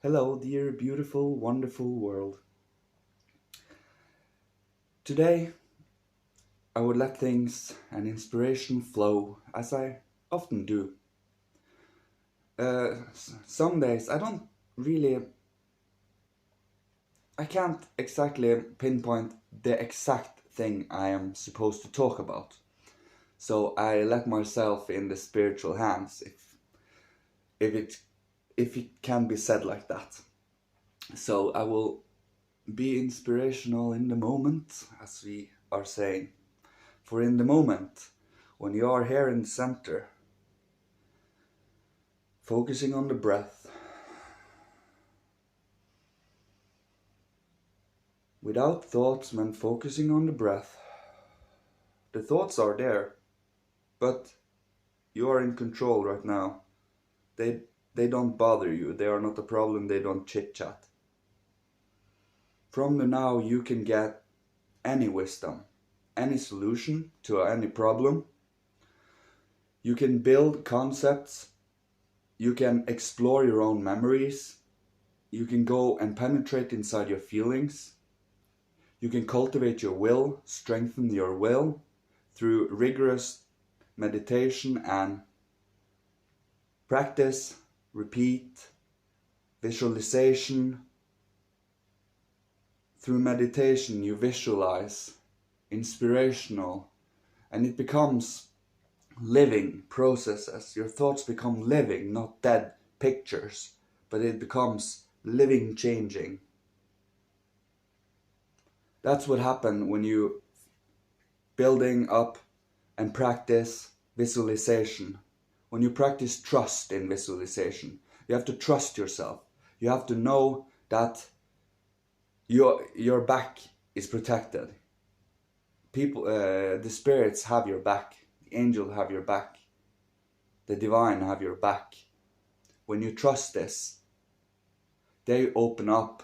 Hello, dear, beautiful, wonderful world. Today, I would let things and inspiration flow as I often do. Some days I can't exactly pinpoint the exact thing I am supposed to talk about. So I let myself in the spiritual hands, if it if it can be said like that. So I will be inspirational in the moment, as we are saying. For in the moment, when you are here in the center, focusing on the breath, without thoughts, when focusing on the breath, the thoughts are there, but you are in control right now. They don't bother you, they are not a problem, they don't chit-chat. From the now you can get any wisdom, any solution to any problem. You can build concepts, you can explore your own memories, you can go and penetrate inside your feelings. You can cultivate your will, strengthen your will through rigorous meditation and practice, repeat, visualization. Through meditation you visualize, inspirational, and it becomes living processes. Your thoughts become living, not dead pictures, but it becomes living, changing. That's what happens when you building up and practice visualization. When you practice trust in visualization, you have to trust yourself. You have to know that your back is protected. People, the spirits have your back. The angel have your back. The divine have your back. When you trust this, they open up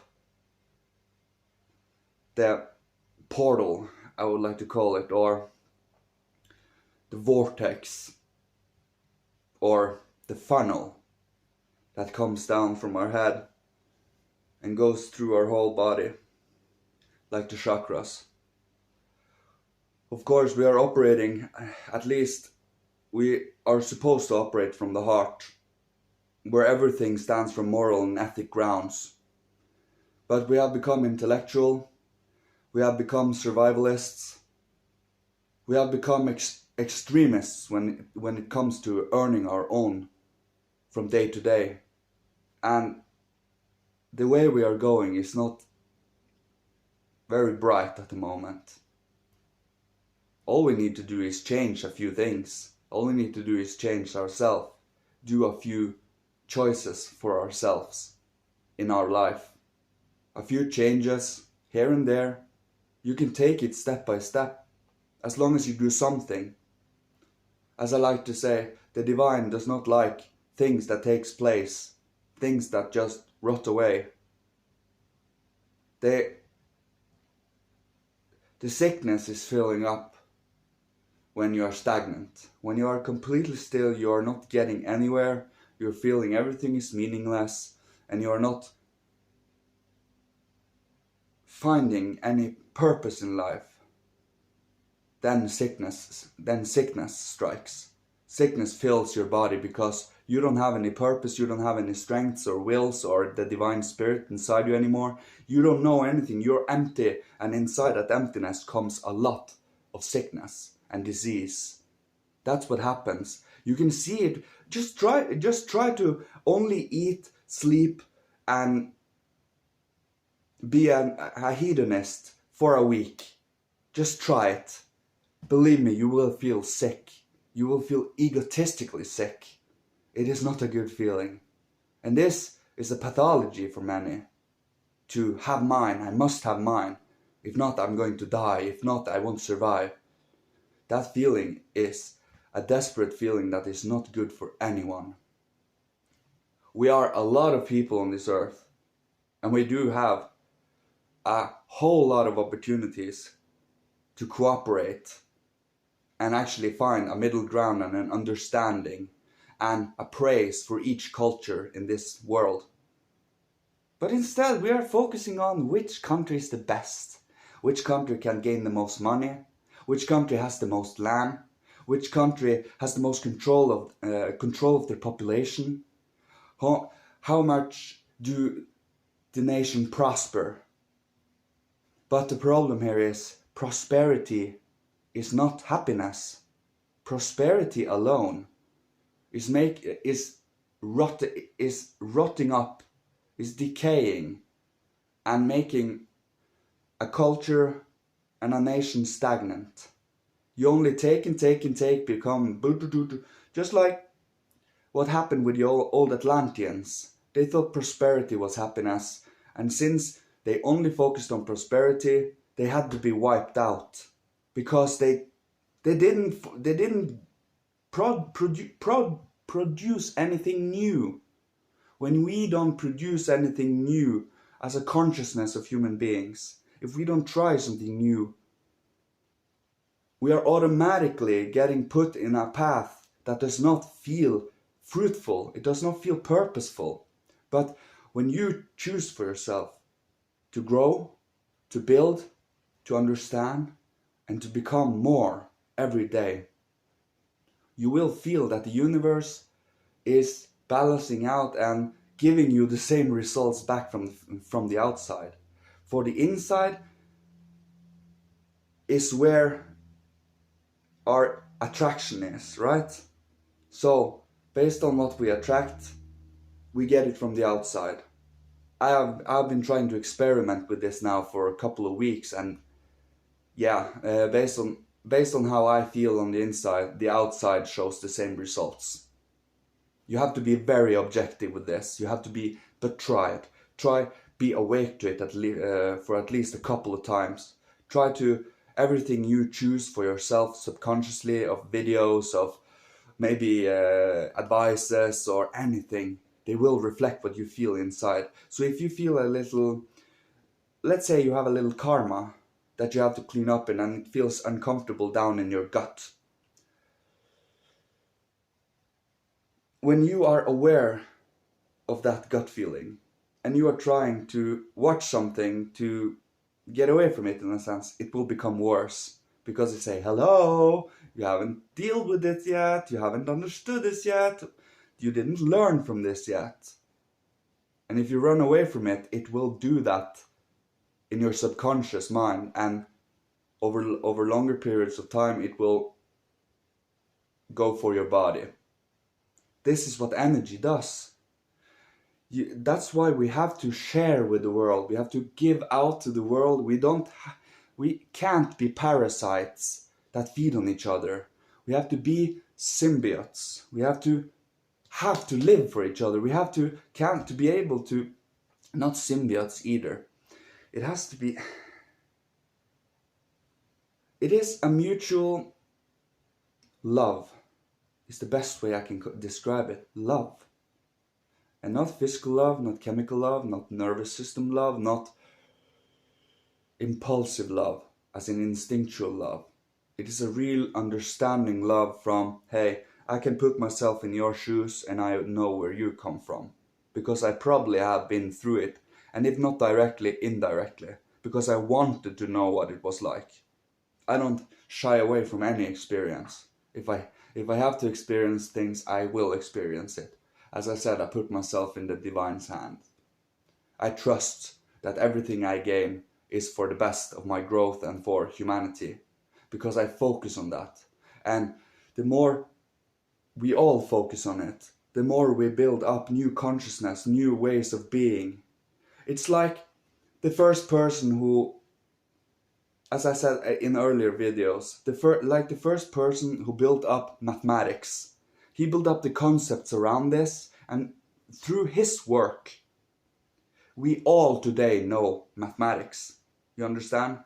the portal, I would like to call it, or the vortex, or the funnel that comes down from our head and goes through our whole body, like the chakras. Of course, we are operating, at least we are supposed to operate from the heart, where everything stands from moral and ethic grounds. But we have become intellectual, we have become survivalists, we have become extremists when it comes to earning our own from day to day. And the way we are going is not very bright at the moment. All we need to do is change a few things. All we need to do is change ourselves, do a few choices for ourselves in our life. A few changes here and there. You can take it step by step, as long as you do something. As I like to say, the divine does not like things that takes place, things that just rot away. The sickness is filling up when you are stagnant. When you are completely still, you are not getting anywhere, you're feeling everything is meaningless, and you are not finding any purpose in life. Then sickness strikes. Sickness fills your body because you don't have any purpose, you don't have any strengths or wills or the divine spirit inside you anymore. You don't know anything, you're empty, and inside that emptiness comes a lot of sickness and disease. That's what happens. You can see it. Just try to only eat, sleep, and be a hedonist for a week. Just try it. Believe me, you will feel sick. You will feel egotistically sick. It is not a good feeling. And this is a pathology for many. To have mine, I must have mine. If not, I'm going to die. If not, I won't survive. That feeling is a desperate feeling that is not good for anyone. We are a lot of people on this earth, and we do have a whole lot of opportunities to cooperate and actually find a middle ground and an understanding and a praise for each culture in this world. But instead we are focusing on which country is the best, which country can gain the most money, which country has the most land, which country has the most control of their population, how much do the nation prosper. But the problem here is prosperity is not happiness. Prosperity alone is rotting up, is decaying, and making a culture and a nation stagnant. You only take and take and take, become just like what happened with the old Atlanteans. They thought prosperity was happiness, and since they only focused on prosperity, they had to be wiped out because they didn't produce anything new. When we don't produce anything new as a consciousness of human beings, if we don't try something new, we are automatically getting put in a path that does not feel fruitful. It does not feel purposeful. But when you choose for yourself to grow, to build, to understand, and to become more every day, you will feel that the universe is balancing out and giving you the same results back from the outside. For the inside is where our attraction is, right? So based on what we attract, we get it from the outside. I've been trying to experiment with this now for a couple of weeks, and yeah, based on how I feel on the inside, the outside shows the same results. You have to be very objective with this. You have to be, but try it. Be awake to it for at least a couple of times. Try to, everything you choose for yourself subconsciously, of videos, of maybe advices or anything, they will reflect what you feel inside. So if you feel a little, let's say you have a little karma that you have to clean up in and it feels uncomfortable down in your gut. When you are aware of that gut feeling and you are trying to watch something to get away from it, in a sense, it will become worse because you say, hello, you haven't dealt with it yet, you haven't understood this yet, you didn't learn from this yet. And if you run away from it, it will do that in your subconscious mind, and over longer periods of time it will go for your body. This is what energy does. That's why we have to share with the world. We have to give out to the world. We can't be parasites that feed on each other. We have to be symbiotes. We have to live for each other. We have to be able to, not symbiotes either. It has to be, it is a mutual love. It's the best way I can describe it. Love. And not physical love, not chemical love, not nervous system love, not impulsive love, as in instinctual love. It is a real understanding love from, hey, I can put myself in your shoes and I know where you come from. Because I probably have been through it, and if not directly, indirectly. Because I wanted to know what it was like. I don't shy away from any experience. If I have to experience things, I will experience it. As I said, I put myself in the divine's hand. I trust that everything I gain is for the best of my growth and for humanity, because I focus on that. And the more we all focus on it, the more we build up new consciousness, new ways of being. It's like the first person who, as I said in earlier videos, the first person who built up mathematics. He built up the concepts around this, and through his work, we all today know mathematics. You understand?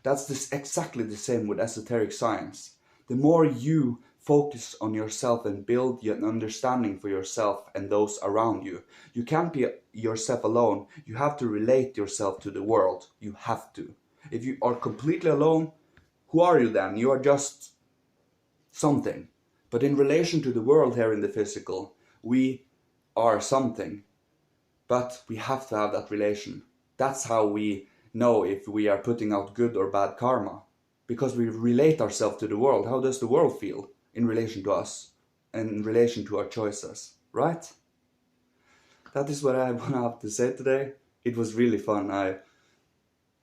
That's exactly the same with esoteric science. The more you focus on yourself and build an understanding for yourself and those around you, you can't be yourself alone. You have to relate yourself to the world. You have to. If you are completely alone, who are you then? You are just something. But in relation to the world here in the physical, we are something. But we have to have that relation. That's how we know if we are putting out good or bad karma. Because we relate ourselves to the world. How does the world feel in relation to us? And in relation to our choices, right? That is what I want to have to say today. It was really fun.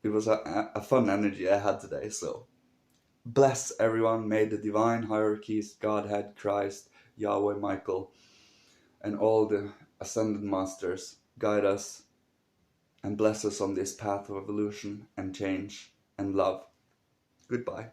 It was a fun energy I had today. So bless everyone. May the divine hierarchies, Godhead, Christ, Yahweh, Michael, and all the ascended masters guide us and bless us on this path of evolution and change and love. Goodbye.